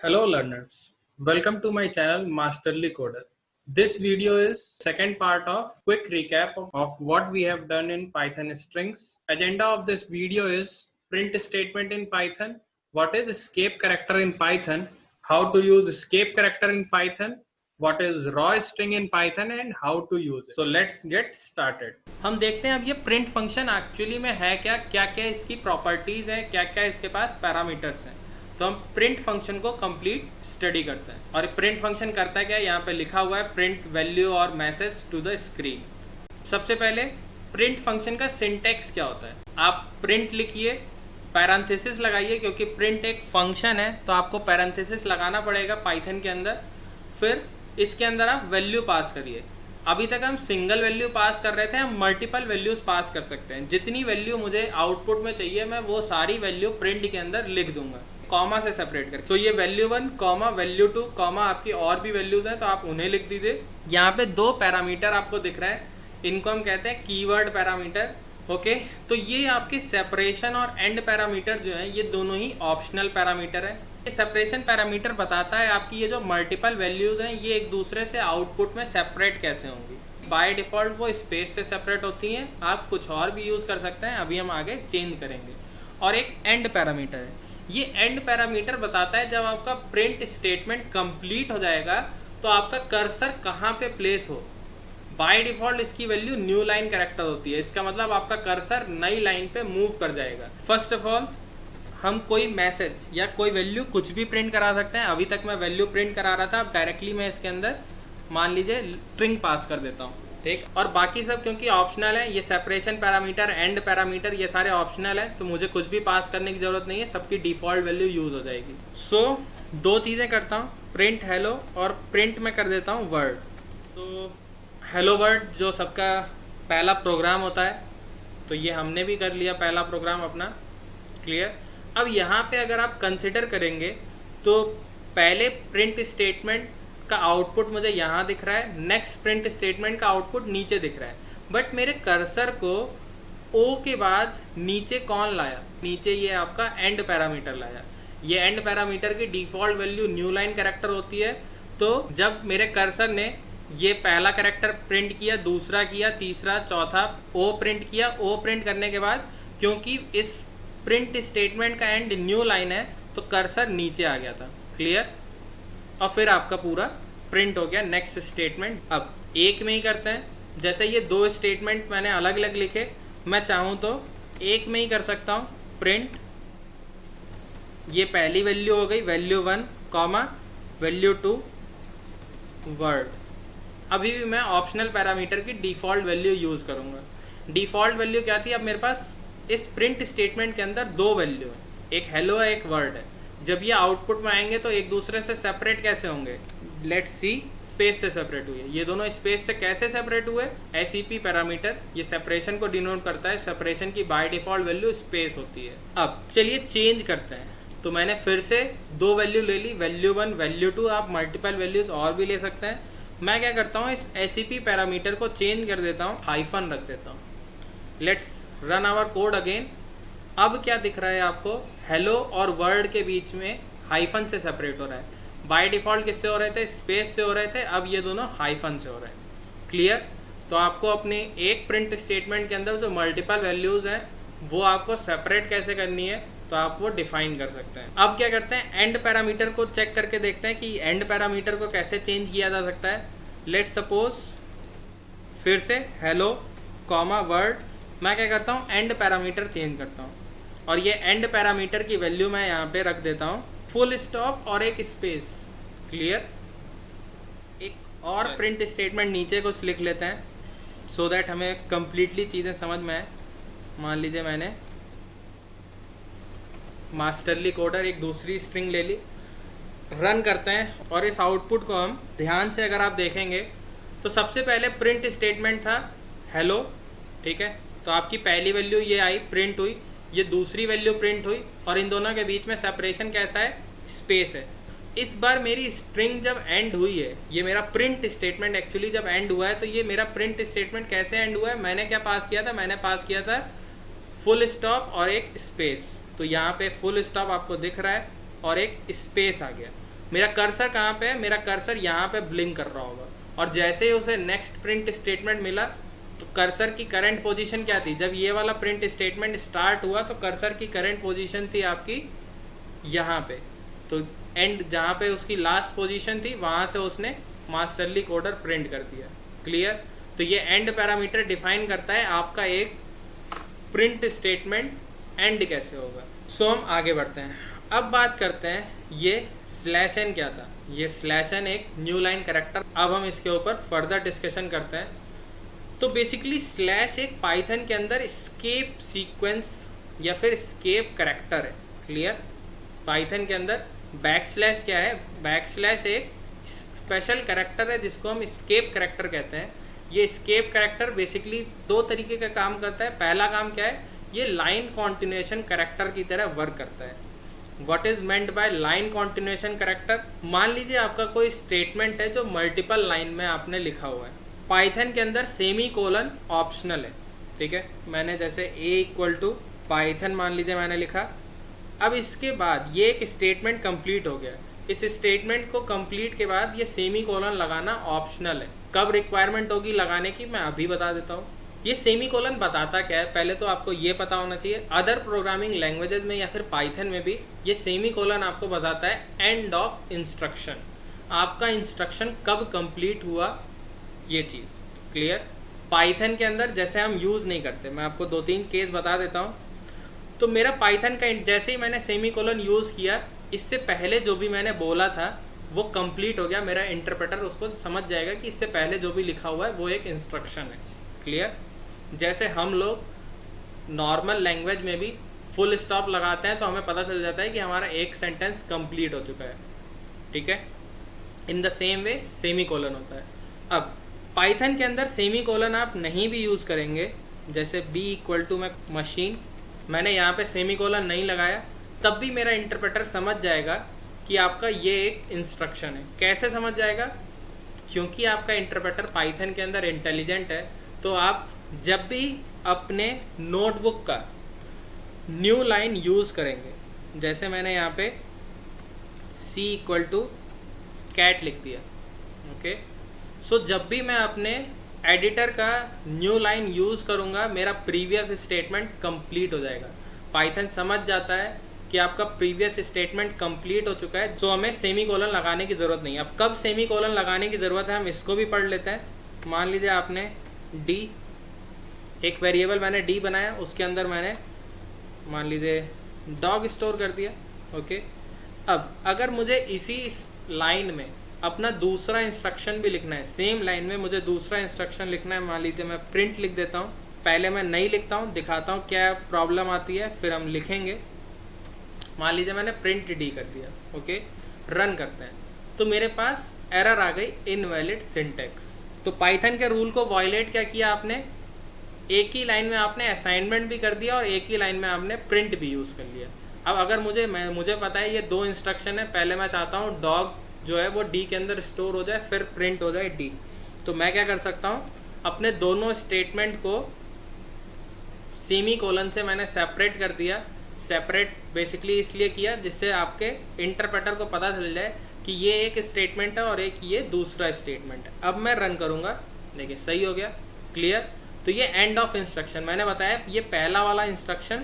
Hello learners, welcome to my channel Masterly Coder. This video is second part of quick recap of what we have done in Python strings. Agenda of this video is print statement in Python, what is escape character in Python, how to use escape character in Python, what is raw string in Python and how to use it. So let's get started. हम देखते हैं अब ये print function actually में है क्या क्या क्या इसकी प्रॉपर्टीज है, क्या क्या इसके पास पैरामीटर्स हैं। तो हम प्रिंट फंक्शन को कंप्लीट स्टडी करते हैं। और प्रिंट फंक्शन करता है क्या, यहाँ पे लिखा हुआ है प्रिंट वैल्यू और मैसेज टू द स्क्रीन। सबसे पहले प्रिंट फंक्शन का सिंटैक्स क्या होता है, आप प्रिंट लिखिए, पैरेंथेसिस लगाइए, क्योंकि प्रिंट एक फंक्शन है तो आपको पैरेंथेसिस लगाना पड़ेगा पाइथन के अंदर। फिर इसके अंदर आप वैल्यू पास करिए। अभी तक हम सिंगल वैल्यू पास कर रहे थे, हम मल्टीपल वैल्यूज पास कर सकते हैं। जितनी वैल्यू मुझे आउटपुट में चाहिए मैं वो सारी वैल्यू प्रिंट के अंदर लिख दूंगा, कॉमा से सेपरेट करके। तो ये वैल्यू 1 कॉमा वैल्यू 2 कॉमा आपकी और भी वैल्यूज हैं तो आप उन्हें लिख दीजिए। यहाँ पे दो पैरामीटर आपको दिख रहा है, इनको हम कहते हैं कीवर्ड पैरामीटर। ओके, तो ये आपके सेपरेशन और एंड पैरामीटर जो है ये दोनों ही ऑप्शनल पैरामीटर है। सेपरेशन पैरामीटर बताता है आपकी ये जो मल्टीपल वैल्यूज हैं ये एक दूसरे से आउटपुट में सेपरेट कैसे होंगी। बाय डिफॉल्ट वो स्पेस से सेपरेट होती हैं, आप कुछ और भी यूज कर सकते हैं, अभी हम आगे चेंज करेंगे। और एक एंड पैरामीटर है, ये एंड पैरामीटर बताता है जब आपका प्रिंट स्टेटमेंट कंप्लीट हो जाएगा तो आपका कर्सर कहाँ पे प्लेस हो। बाय डिफॉल्ट इसकी वैल्यू न्यू लाइन कैरेक्टर होती है, इसका मतलब आपका कर्सर नई लाइन पे मूव कर जाएगा। फर्स्ट ऑफ ऑल हम कोई मैसेज या कोई वैल्यू कुछ भी प्रिंट करा सकते हैं। अभी तक मैं वैल्यू प्रिंट करा रहा था, अब डायरेक्टली मैं इसके अंदर मान लीजिए स्ट्रिंग पास कर देता हूँ, ठीक। और बाकी सब क्योंकि ऑप्शनल है, ये सेपरेशन पैरामीटर एंड पैरामीटर ये सारे ऑप्शनल है, तो मुझे कुछ भी पास करने की जरूरत नहीं है, सबकी डिफॉल्ट वैल्यू यूज हो जाएगी। सो दो चीज़ें करता हूँ, प्रिंट हेलो और प्रिंट में कर देता हूँ वर्ड। सो हेलो वर्ड जो सबका पहला प्रोग्राम होता है, तो ये हमने भी कर लिया पहला प्रोग्राम अपना, क्लियर। अब यहाँ पे अगर आप कंसिडर करेंगे तो पहले प्रिंट स्टेटमेंट का आउटपुट मुझे यहाँ दिख रहा है, नेक्स्ट प्रिंट स्टेटमेंट का आउटपुट नीचे दिख रहा है, बट मेरे कर्सर को ओ के बाद नीचे कौन लाया, नीचे ये आपका एंड पैरामीटर लाया। ये एंड पैरामीटर की default value new line character होती है। तो जब मेरे कर्सर ने ये पहला कैरेक्टर प्रिंट किया, दूसरा किया, तीसरा, चौथा, ओ प्रिंट किया, ओ प्रिंट करने के बाद क्योंकि इस प्रिंट स्टेटमेंट का एंड न्यू लाइन है तो कर्सर नीचे आ गया था, क्लियर। और फिर आपका पूरा प्रिंट हो गया नेक्स्ट स्टेटमेंट। अब एक में ही करते हैं, जैसे ये दो स्टेटमेंट मैंने अलग अलग लिखे, मैं चाहूँ तो एक में ही कर सकता हूँ प्रिंट। ये पहली वैल्यू हो गई वैल्यू 1 कॉमा वैल्यू 2 वर्ड। अभी भी मैं ऑप्शनल पैरामीटर की डिफॉल्ट वैल्यू यूज करूँगा। डिफॉल्ट वैल्यू क्या थी, अब मेरे पास इस प्रिंट स्टेटमेंट के अंदर दो वैल्यू है, एक हेलो है एक वर्ड है। जब ये आउटपुट में आएंगे तो एक दूसरे से सेपरेट कैसे होंगे, लेट्स सी। स्पेस से सेपरेट हुए, ये दोनों स्पेस से कैसे सेपरेट हुए, एसईपी पैरामीटर ये सेपरेशन को डिनोट करता है, सेपरेशन की बाय डिफॉल्ट वैल्यू स्पेस होती है। अब चलिए चेंज करते हैं, तो मैंने फिर से दो वैल्यू ले ली, वैल्यू 1 वैल्यू 2, आप मल्टीपल वैल्यूज और भी ले सकते हैं। मैं क्या करता हूँ, इस एसईपी पैरामीटर को चेंज कर देता हूँ, हाइफन रख देता हूँ। Let's run our code again. अब क्या दिख रहा है आपको, हेलो और वर्ड के बीच में हाइफन से सेपरेट हो रहा है। बाय डिफॉल्ट किससे हो रहे थे, स्पेस से हो रहे थे, अब ये दोनों हाइफन से हो रहे हैं, क्लियर। तो आपको अपने एक प्रिंट स्टेटमेंट के अंदर जो मल्टीपल वैल्यूज हैं वो आपको सेपरेट कैसे करनी है तो आप वो डिफाइन कर सकते हैं। अब क्या करते हैं, एंड पैरामीटर को चेक करके देखते हैं कि एंड पैरामीटर को कैसे चेंज किया जा सकता है। लेट्स सपोज फिर से हेलो कॉमा वर्ड, मैं क्या करता हूँ एंड पैरामीटर चेंज करता हूँ और ये एंड पैरामीटर की वैल्यू मैं यहाँ पे रख देता हूँ फुल स्टॉप और एक स्पेस, क्लियर। एक और प्रिंट स्टेटमेंट नीचे कुछ लिख लेते हैं सो दैट हमें कंप्लीटली चीज़ें समझ में आए। मान लीजिए मैंने मास्टरली कोडर एक दूसरी स्ट्रिंग ले ली, रन करते हैं और इस आउटपुट को हम ध्यान से अगर आप देखेंगे तो सबसे पहले प्रिंट स्टेटमेंट था हेलो, ठीक है। तो आपकी पहली वैल्यू ये आई, प्रिंट हुई, ये दूसरी वैल्यू प्रिंट हुई और इन दोनों के बीच में सेपरेशन कैसा है, स्पेस है। इस बार मेरी स्ट्रिंग जब एंड हुई है, ये मेरा प्रिंट स्टेटमेंट एक्चुअली जब एंड हुआ है, तो ये मेरा प्रिंट स्टेटमेंट कैसे एंड हुआ है, मैंने क्या पास किया था, मैंने पास किया था फुल स्टॉप और एक स्पेस। तो यहाँ पे फुल स्टॉप आपको दिख रहा है और एक स्पेस आ गया। मेरा कर्सर कहाँ पे है, मेरा कर्सर यहाँ पे ब्लिंक कर रहा होगा, और जैसे ही उसे नेक्स्ट प्रिंट स्टेटमेंट मिला तो कर्सर की करंट पोजीशन क्या थी, जब ये वाला प्रिंट स्टेटमेंट स्टार्ट हुआ तो कर्सर की करंट पोजीशन थी आपकी यहाँ पे, तो एंड जहाँ पे उसकी लास्ट पोजीशन थी वहाँ से उसने मास्टरली कोडर प्रिंट कर दिया। क्लियर? तो ये एंड पैरामीटर डिफाइन करता है आपका एक प्रिंट स्टेटमेंट एंड कैसे होगा। सो हम आगे बढ़ते हैं। अब बात करते हैं ये स्लैश एन क्या था। ये स्लैश एन एक न्यू लाइन कैरेक्टर, अब हम इसके ऊपर फर्दर डिस्कशन करते हैं। तो बेसिकली स्लैश एक पाइथन के अंदर स्केप सीक्वेंस या फिर स्केप कैरेक्टर है। क्लियर? पाइथन के अंदर बैकस्लैश क्या है, बैकस्लैश एक स्पेशल कैरेक्टर है जिसको हम स्केप कैरेक्टर कहते हैं। ये स्केप कैरेक्टर बेसिकली दो तरीके का काम करता है। पहला काम क्या है, ये लाइन कॉन्टिन्यूएशन कैरेक्टर की तरह वर्क करता है। What is meant by line continuation character? मान लीजिए आपका कोई स्टेटमेंट है जो मल्टीपल लाइन में आपने लिखा हुआ है। पाइथन के अंदर सेमी कोलन ऑप्शनल है, ठीक है। मैंने जैसे ए इक्वल टू पाइथन मान लीजिए मैंने लिखा। अब इसके बाद ये एक स्टेटमेंट कंप्लीट हो गया। इस स्टेटमेंट को कंप्लीट के बाद ये सेमी कोलन लगाना ऑप्शनल है। कब रिक्वायरमेंट होगी लगाने की मैं अभी बता देता हूँ। ये सेमी कोलन बताता क्या है, पहले तो आपको ये पता होना चाहिए। अदर प्रोग्रामिंग लैंग्वेजेस में या फिर पाइथन में भी ये सेमी कोलन आपको बताता है एंड ऑफ इंस्ट्रक्शन, आपका इंस्ट्रक्शन कब कंप्लीट हुआ, ये चीज़। क्लियर? पाइथन के अंदर जैसे हम यूज़ नहीं करते, मैं आपको 2-3 केस बता देता हूँ। तो मेरा पाइथन का जैसे ही मैंने सेमी कोलन यूज़ किया, इससे पहले जो भी मैंने बोला था वो कंप्लीट हो गया। मेरा इंटरप्रेटर उसको समझ जाएगा कि इससे पहले जो भी लिखा हुआ है वो एक इंस्ट्रक्शन है। क्लियर? जैसे हम लोग नॉर्मल लैंग्वेज में भी फुल स्टॉप लगाते हैं तो हमें पता चल जाता है कि हमारा एक सेंटेंस कंप्लीट हो चुका है, ठीक है। In the same way semi colon होता है। अब पाइथन के अंदर सेमी कोलन आप नहीं भी यूज़ करेंगे, जैसे बी इक्वल टू मैं मशीन, मैंने यहाँ पे सेमी कोलन नहीं लगाया, तब भी मेरा इंटरप्रेटर समझ जाएगा कि आपका ये एक इंस्ट्रक्शन है। कैसे समझ जाएगा? क्योंकि आपका इंटरप्रेटर पाइथन के अंदर इंटेलिजेंट है। तो आप जब भी अपने नोटबुक का न्यू लाइन यूज़ करेंगे, जैसे मैंने यहाँ पे सी इक्वल टू कैट लिख दिया, ओके। सो जब भी मैं अपने एडिटर का न्यू लाइन यूज़ करूँगा, मेरा प्रीवियस स्टेटमेंट कंप्लीट हो जाएगा। पाइथन समझ जाता है कि आपका प्रीवियस स्टेटमेंट कंप्लीट हो चुका है, तो हमें सेमी कोलन लगाने की ज़रूरत नहीं। अब कब सेमी कोलन लगाने की ज़रूरत है हम इसको भी पढ़ लेते हैं। मान लीजिए आपने डी, एक वेरिएबल मैंने डी बनाया, उसके अंदर मैंने मान लीजिए डॉग स्टोर कर दिया, ओके। अब अगर मुझे इसी लाइन में अपना दूसरा इंस्ट्रक्शन भी लिखना है, सेम लाइन में मुझे दूसरा इंस्ट्रक्शन लिखना है, मान लीजिए मैं प्रिंट लिख देता हूँ। पहले मैं नहीं लिखता हूँ, दिखाता हूँ क्या प्रॉब्लम आती है, फिर हम लिखेंगे। मान लीजिए मैंने प्रिंट डी कर दिया, ओके। रन करते हैं तो मेरे पास एरर आ गई, इनवैलिड सिंटैक्स। तो पाइथन के रूल को वायलेट क्या किया आपने, एक ही लाइन में आपने असाइनमेंट भी कर दिया और एक ही लाइन में आपने प्रिंट भी यूज़ कर लिया। अब अगर मुझे पता है ये दो इंस्ट्रक्शन है, पहले मैं चाहता हूँ डॉग जो है वो डी के अंदर स्टोर हो जाए, फिर प्रिंट हो जाए डी। तो मैं क्या कर सकता हूँ, अपने दोनों स्टेटमेंट को सेमी कोलन से मैंने सेपरेट कर दिया। सेपरेट बेसिकली इसलिए किया जिससे आपके इंटरप्रेटर को पता चल जाए कि ये एक स्टेटमेंट है और एक ये दूसरा स्टेटमेंट है। अब मैं रन करूँगा, देखिए सही हो गया। क्लियर? तो ये एंड ऑफ इंस्ट्रक्शन मैंने बताया, ये पहला वाला इंस्ट्रक्शन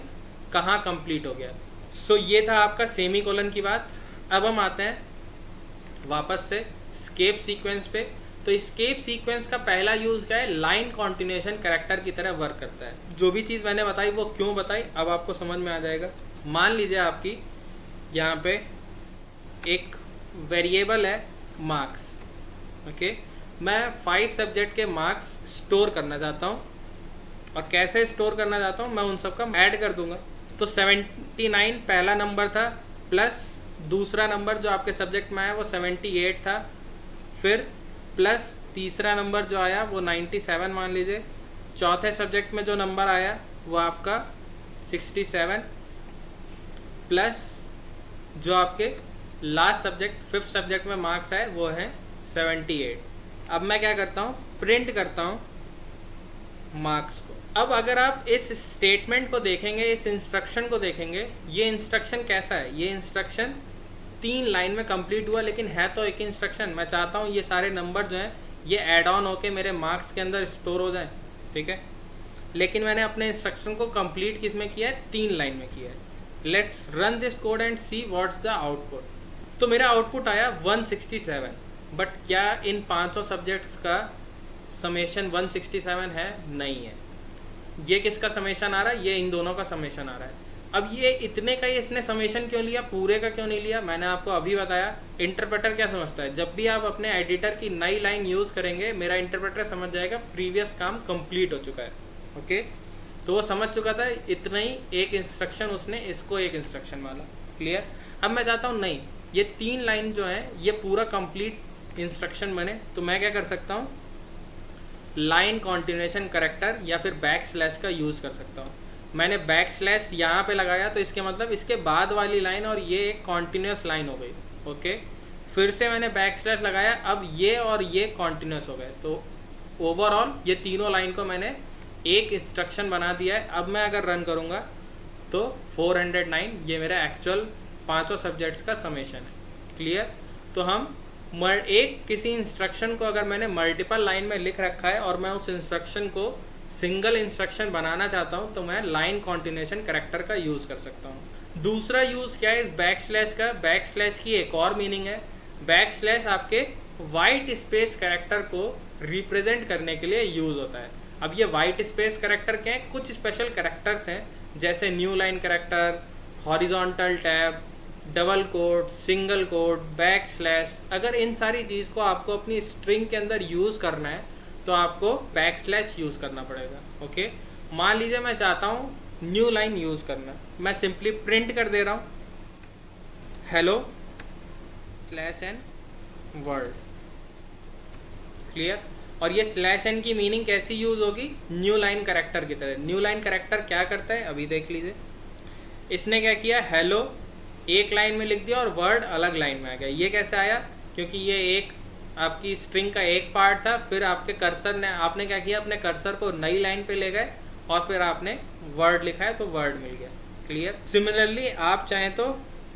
कहाँ कंप्लीट हो गया। सो ये था आपका सेमी कोलन की बात। अब हम आते हैं वापस से स्केप सीक्वेंस पे। तो स्केप सीक्वेंस का पहला यूज़ क्या है, लाइन कॉन्टिन्यूएशन कैरेक्टर की तरह वर्क करता है। जो भी चीज़ मैंने बताई वो क्यों बताई अब आपको समझ में आ जाएगा। मान लीजिए आपकी यहाँ पे एक वेरिएबल है मार्क्स, ओके। मैं 5 सब्जेक्ट के मार्क्स स्टोर करना चाहता हूँ, और कैसे स्टोर करना चाहता हूँ मैं उन सब का ऐड कर दूंगा। तो 79 पहला नंबर था, प्लस दूसरा नंबर जो आपके सब्जेक्ट में आया वो 78 था, फिर प्लस तीसरा नंबर जो आया वो 97 मान लीजिए, चौथे सब्जेक्ट में जो नंबर आया वो आपका 67, प्लस जो आपके लास्ट सब्जेक्ट 5th सब्जेक्ट में मार्क्स आए वो है 78। अब मैं क्या करता हूँ, प्रिंट करता हूँ मार्क्स को। अब अगर आप इस स्टेटमेंट को देखेंगे, इस इंस्ट्रक्शन को देखेंगे, ये इंस्ट्रक्शन कैसा है, ये इंस्ट्रक्शन 3 लाइन में कंप्लीट हुआ, लेकिन है तो एक इंस्ट्रक्शन। मैं चाहता हूँ ये सारे नंबर जो हैं ये ऐड ऑन होके मेरे मार्क्स के अंदर स्टोर हो जाए, ठीक है। लेकिन मैंने अपने इंस्ट्रक्शन को कंप्लीट किस में किया है, 3 लाइन में किया है। Let's run this code and see what's the output. तो मेरा आउटपुट आया 167, बट क्या इन 500 सब्जेक्ट्स का समेशन 167 है? नहीं है। ये किसका समेशन आ रहा है? ये इन दोनों का समेशन आ रहा है। अब ये इतने का ही इसने समेशन क्यों लिया, पूरे का क्यों नहीं लिया? मैंने आपको अभी बताया। इंटरप्रेटर क्या समझता है, जब भी आप अपने एडिटर की नई लाइन यूज़ करेंगे, मेरा इंटरप्रेटर समझ जाएगा प्रीवियस काम कंप्लीट हो चुका है, ओके। तो वो समझ चुका था, इतना ही एक इंस्ट्रक्शन उसने इसको एक इंस्ट्रक्शन माना, क्लियर। अब मैं चाहता हूँ नहीं, ये 3 लाइन जो है ये पूरा कंप्लीट इंस्ट्रक्शन बने, तो मैं क्या कर सकता हूँ, लाइन कॉन्टिन्यूएशन करेक्टर या फिर बैक स्लैश का यूज़ कर सकता हूँ। मैंने बैक स्लैश यहाँ पे लगाया, तो इसके मतलब इसके बाद वाली लाइन और ये एक कॉन्टिन्यूस लाइन हो गई, ओके। फिर से मैंने बैक स्लैश लगाया, अब ये और ये कॉन्टिन्यूस हो गए। तो ओवरऑल ये तीनों लाइन को मैंने एक इंस्ट्रक्शन बना दिया है। अब मैं अगर रन करूँगा तो 409 ये मेरा एक्चुअल 500 सब्जेक्ट्स का समेशन है, क्लियर। तो हम एक किसी इंस्ट्रक्शन को अगर मैंने मल्टीपल लाइन में लिख रखा है और मैं उस इंस्ट्रक्शन को सिंगल इंस्ट्रक्शन बनाना चाहता हूं, तो मैं लाइन कॉन्टिन्यूएशन कैरेक्टर का यूज़ कर सकता हूं। दूसरा यूज़ क्या है इस बैक स्लैश का? बैक स्लैश की एक और मीनिंग है। बैक स्लैश आपके वाइट स्पेस कैरेक्टर को रिप्रेजेंट करने के लिए यूज़ होता है। अब ये वाइट स्पेस कैरेक्टर क्या है? कुछ स्पेशल कैरेक्टर्स हैं, जैसे new line character, horizontal tab, double quote, single quote, back slash. अगर इन सारी चीज़ को आपको अपनी स्ट्रिंग के अंदर यूज़ करना है तो आपको बैक स्लैश यूज़ करना पड़ेगा, ओके। मान लीजिए मैं चाहता हूँ न्यू लाइन यूज़ करना, मैं सिंपली प्रिंट कर दे रहा हूँ hello slash n word, clear. और ये स्लैश एन की मीनिंग कैसी यूज़ होगी? न्यू लाइन कैरेक्टर की तरह। न्यू लाइन कैरेक्टर क्या करता है अभी देख लीजिए। इसने क्या किया, हेलो एक लाइन में लिख दिया और वर्ड अलग लाइन में आ गया। ये कैसे आया? क्योंकि ये एक आपकी स्ट्रिंग का एक पार्ट था, फिर आपके कर्सर ने, आपने क्या किया, अपने कर्सर को नई लाइन पे ले गए और फिर आपने वर्ड लिखा है तो वर्ड मिल गया, क्लियर। सिमिलरली आप चाहें तो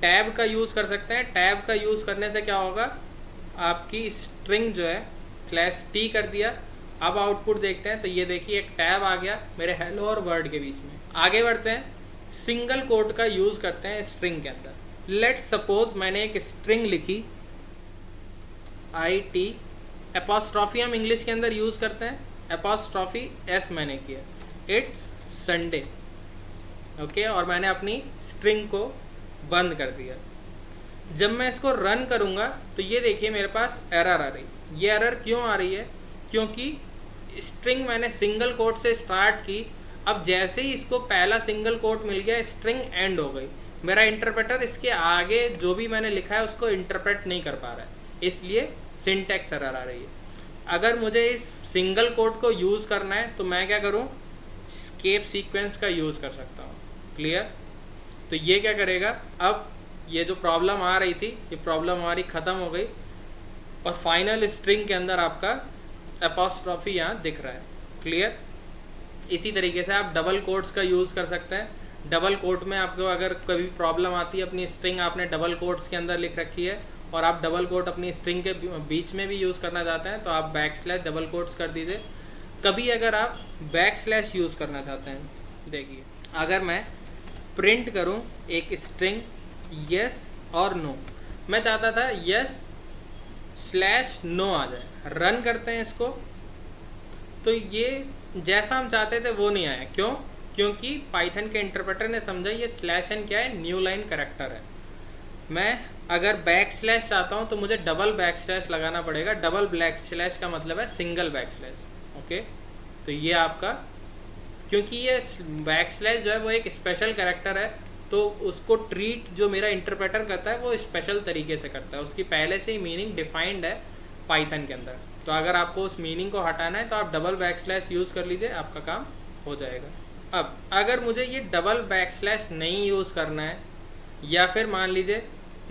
टैब का यूज़ कर सकते हैं। टैब का यूज़ करने से क्या होगा, आपकी स्ट्रिंग जो है स्लैश टी कर दिया। अब आउटपुट देखते हैं, तो ये देखिए एक टैब आ गया मेरे हेलो और वर्ड के बीच में। आगे बढ़ते हैं, सिंगल कोट का यूज़ करते हैं स्ट्रिंग के अंदर। लेट्स सपोज मैंने एक स्ट्रिंग लिखी IT, एपॉस्ट्रॉफी हम इंग्लिश के अंदर यूज़ करते हैं, एपॉस्ट्रॉफी S मैंने किया, इट्स संडे, ओके। और मैंने अपनी स्ट्रिंग को बंद कर दिया। जब मैं इसको रन करूँगा तो ये देखिए मेरे पास एरर आ रही। ये एरर क्यों आ रही है? क्योंकि स्ट्रिंग मैंने सिंगल कोट से स्टार्ट की, अब जैसे ही इसको पहला सिंगल कोट मिल गया स्ट्रिंग एंड हो गई। मेरा इंटरप्रेटर इसके आगे जो भी मैंने लिखा है उसको इंटरप्रेट नहीं कर पा रहा है, इसलिए सिंटैक्स एरर आ रही है। अगर मुझे इस सिंगल कोट को यूज़ करना है तो मैं क्या करूँ, स्केप सीक्वेंस का यूज़ कर सकता हूँ, क्लियर। तो ये क्या करेगा, अब ये जो प्रॉब्लम आ रही थी ये प्रॉब्लम हमारी ख़त्म हो गई और फाइनल स्ट्रिंग के अंदर आपका एपॉस्ट्रॉफी यहाँ दिख रहा है, क्लियर। इसी तरीके से आप डबल कोट्स का यूज़ कर सकते हैं। डबल कोट में आपको अगर कभी प्रॉब्लम आती है, अपनी स्ट्रिंग आपने डबल कोट्स के अंदर लिख रखी है और आप डबल कोट अपनी स्ट्रिंग के बीच में भी यूज़ करना चाहते हैं, तो आप बैक स्लैश डबल कोट्स कर दीजिए। कभी अगर आप बैक स्लैश यूज़ करना चाहते हैं, देखिए अगर मैं प्रिंट करूं एक स्ट्रिंग यस और नो, मैं चाहता था यस स्लैश नो आ जाए। रन करते हैं इसको, तो ये जैसा हम चाहते थे वो नहीं आया। क्यों? क्योंकि पाइथन के इंटरप्रेटर ने समझा ये स्लैश एन क्या है, न्यू लाइन कैरेक्टर है। मैं अगर बैक स्लैश चाहता हूँ तो मुझे डबल बैक स्लैश लगाना पड़ेगा। डबल बैक स्लैश का मतलब है सिंगल बैक स्लैश, ओके। तो ये आपका, क्योंकि ये बैक स्लैश जो है वो एक स्पेशल कैरेक्टर है, तो उसको ट्रीट जो मेरा इंटरप्रेटर करता है वो स्पेशल तरीके से करता है। उसकी पहले से ही मीनिंग डिफाइंड है पाइथन के अंदर। तो अगर आपको उस मीनिंग को हटाना है तो आप डबल बैक स्लैश यूज़ कर लीजिए, आपका काम हो जाएगा। अब अगर मुझे ये डबल बैक स्लैश नहीं यूज़ करना है, या फिर मान लीजिए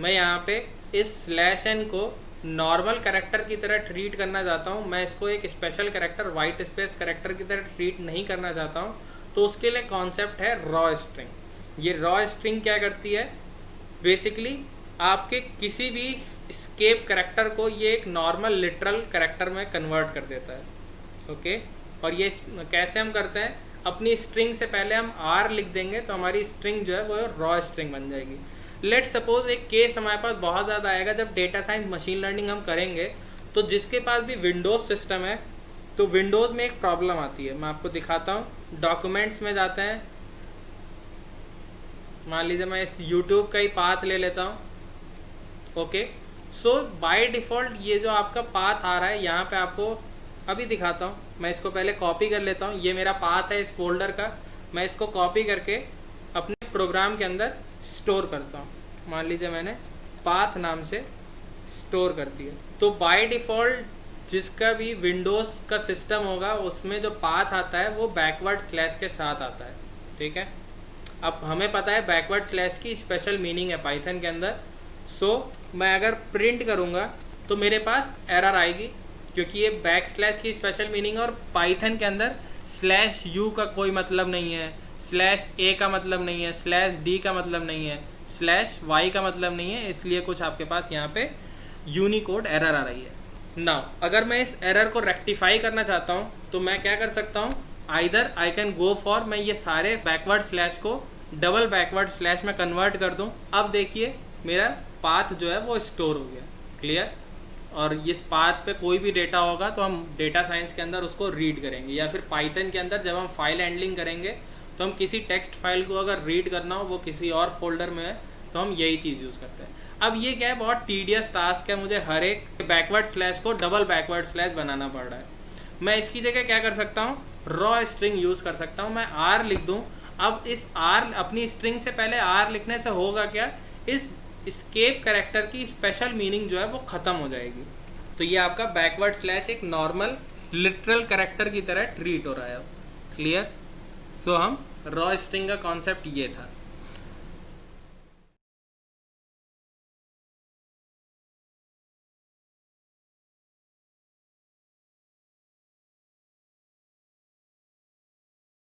मैं यहाँ पे इस स्लैश एन को नॉर्मल कैरेक्टर की तरह ट्रीट करना चाहता हूँ, मैं इसको एक special character white space character की तरह ट्रीट नहीं करना चाहता हूँ, तो उसके लिए कॉन्सेप्ट है रॉ स्ट्रिंग। ये रॉ स्ट्रिंग क्या करती है, बेसिकली आपके किसी भी स्केप कैरेक्टर को ये एक नॉर्मल लिटरल कैरेक्टर में कन्वर्ट कर देता है। ओके, और ये कैसे हम करते हैं, अपनी स्ट्रिंग से पहले हम आर लिख देंगे तो हमारी स्ट्रिंग जो है वो रॉ स्ट्रिंग बन जाएगी। लेट सपोज एक केस हमारे पास बहुत ज़्यादा आएगा जब डेटा साइंस मशीन लर्निंग हम करेंगे, तो जिसके पास भी विंडोज़ सिस्टम है तो विंडोज़ में एक प्रॉब्लम आती है। मैं आपको दिखाता हूँ, डॉक्यूमेंट्स में जाते हैं, मान लीजिए मैं इस यूट्यूब का ही पाथ ले लेता हूँ। ओके, सो बाय डिफ़ॉल्ट ये जो आपका पाथ आ रहा है यहाँ पे आपको अभी दिखाता हूँ। मैं इसको पहले कॉपी कर लेता हूँ, ये मेरा पाथ है इस फोल्डर का, मैं इसको कॉपी करके अपने प्रोग्राम के अंदर स्टोर करता हूँ। मान लीजिए मैंने पाथ नाम से स्टोर कर दिया, तो बाय डिफ़ॉल्ट जिसका भी विंडोज़ का सिस्टम होगा उसमें जो पाथ आता है वो बैकवर्ड स्लैश के साथ आता है। ठीक है, अब हमें पता है बैकवर्ड स्लैश की स्पेशल मीनिंग है पाइथन के अंदर। सो मैं अगर प्रिंट करूँगा तो मेरे पास एरर आएगी, क्योंकि ये बैक स्लैश की स्पेशल मीनिंग है और पाइथन के अंदर स्लैश यू का कोई मतलब नहीं है, स्लैश ए का मतलब नहीं है, स्लैश डी का मतलब नहीं है, स्लैश वाई का मतलब नहीं है, इसलिए कुछ आपके पास यहाँ पे यूनिकोड एरर आ रही है। नाउ अगर मैं इस एरर को रेक्टिफाई करना चाहता हूँ तो मैं क्या कर सकता हूँ, either I can go for, मैं ये सारे बैकवर्ड स्लैश को डबल बैकवर्ड स्लैश में कन्वर्ट कर दूँ। अब देखिए मेरा पाथ जो है वो स्टोर हो गया, क्लियर। और इस पाथ पे कोई भी डेटा होगा तो हम डेटा साइंस के अंदर उसको रीड करेंगे, या फिर पाइथन के अंदर जब हम फाइल हैंडलिंग करेंगे तो हम किसी टेक्स्ट फाइल को अगर रीड करना हो वो किसी और फोल्डर में है तो हम यही चीज़ यूज़ करते हैं। अब ये क्या है, बहुत टीडियस टास्क है, मुझे हर एक बैकवर्ड स्लैश को डबल बैकवर्ड स्लैश बनाना पड़ रहा है। मैं इसकी जगह क्या कर सकता हूँ, रॉ स्ट्रिंग यूज़ कर सकता हूँ, मैं आर लिख दूँ। अब इस आर, अपनी स्ट्रिंग से पहले आर लिखने से होगा क्या, इस एस्केप कैरेक्टर की स्पेशल मीनिंग जो है वो ख़त्म हो जाएगी। तो ये आपका बैकवर्ड स्लैश एक नॉर्मल लिटरल कैरेक्टर की तरह ट्रीट हो रहा है। क्लियर। सो हम रॉ स्ट्रिंग का कॉन्सेप्ट ये था।